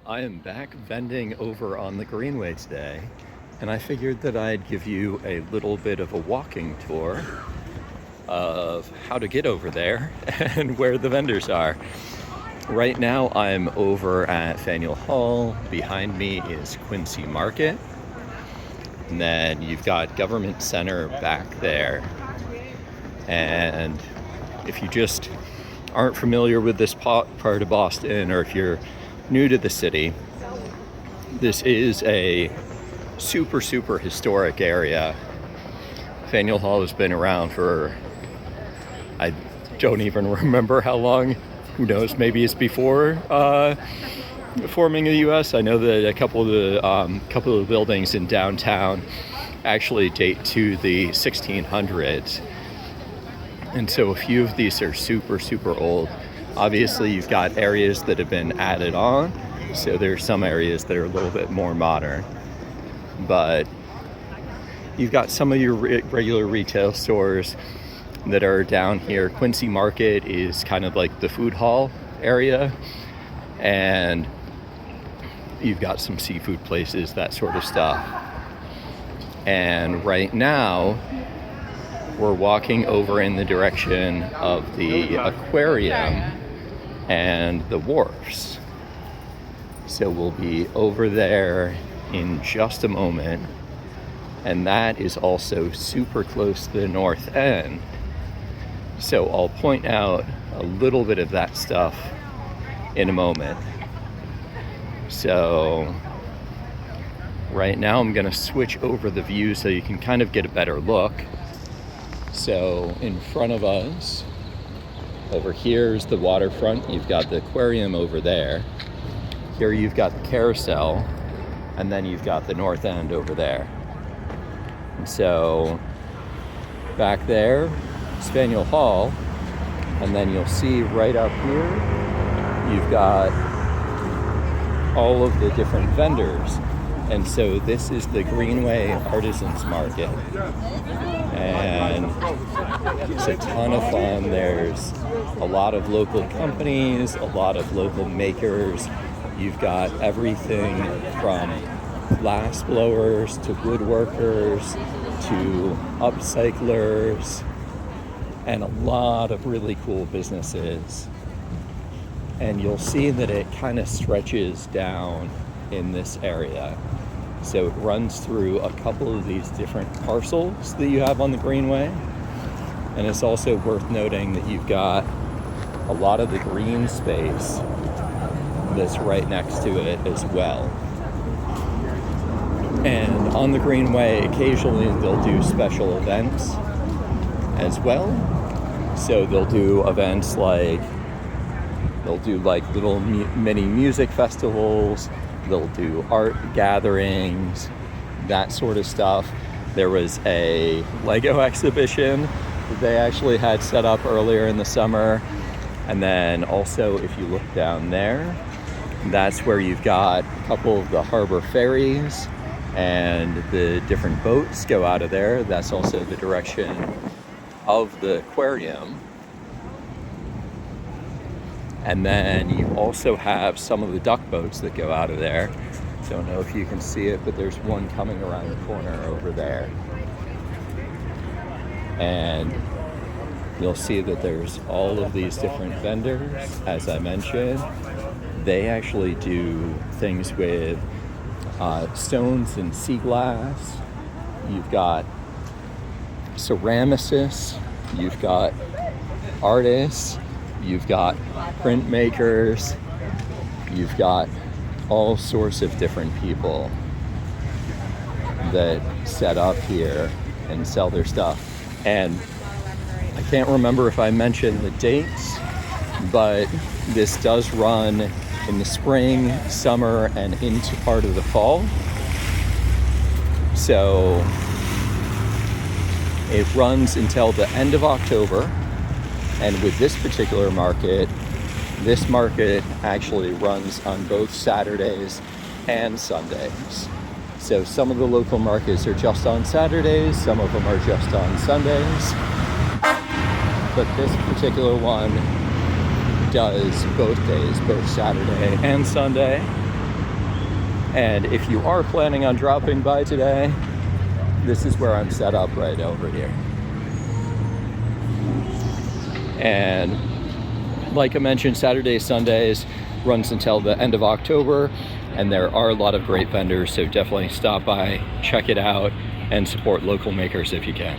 I am back vending over on the Greenway today, and I figured that I'd give you a little bit of a walking tour of how to get over there and where the vendors are. Right now, I'm over at Faneuil Hall. Behind me is Quincy Market, and then you've got Government Center back there. And if you just aren't familiar with this part of Boston, or if you're new to the city, this is a super historic area. Faneuil Hall has been around for, I don't even remember how long. Who knows, maybe it's before forming the U.S. I know that a couple of the buildings in downtown actually date to the 1600s. And so a few of these are super old. Obviously, you've got areas that have been added on, so there's some areas that are a little bit more modern. But you've got some of your regular retail stores that are down here. Quincy Market is kind of like the food hall area, and you've got some seafood places, that sort of stuff. And right now, we're walking over in the direction of the aquarium and the wharfs. So we'll be over there in just a moment. And that is also super close to the north end. So I'll point out a little bit of that stuff in a moment. So right now I'm gonna switch over the view so you can kind of get a better look. So in front of us, over here is the waterfront. You've got the aquarium over there. Here you've got the carousel, and then you've got the north end over there. And so back there is Faneuil Hall, and then you'll see right up here, you've got all of the different vendors. And so this is the Greenway Artisans Market, and it's a ton of fun. There's a lot of local companies, a lot of local makers. You've got everything from glass blowers to woodworkers to upcyclers, and a lot of really cool businesses. And you'll see that it kind of stretches down in this area. So it runs through a couple of these different parcels that you have on the Greenway. And it's also worth noting that you've got a lot of the green space that's right next to it as well. And on the Greenway, occasionally they'll do special events as well. So they'll do events like, they'll do like little mini music festivals. They'll do art gatherings, that sort of stuff. There was a Lego exhibition that they actually had set up earlier in the summer. And then also, if you look down there, that's where you've got a couple of the harbor ferries and the different boats go out of there. That's also the direction of the aquarium. And then you also have some of the duck boats that go out of there. Don't know if you can see it, but there's one coming around the corner over there. And you'll see that there's all of these different vendors. As I mentioned, they actually do things with stones and sea glass. You've got ceramicists, you've got artists, you've got printmakers, you've got all sorts of different people that set up here and sell their stuff. And I can't remember if I mentioned the dates, but this does run in the spring, summer, and into part of the fall. So it runs until the end of October. And with this particular market, this market actually runs on both Saturdays and Sundays. So some of the local markets are just on Saturdays, some of them are just on Sundays. But this particular one does both days, both Saturday and Sunday. And if you are planning on dropping by today, this is where I'm set up right over here. And like I mentioned, Saturdays, Sundays runs until the end of October, and there are a lot of great vendors, so definitely stop by, check it out, and support local makers if you can.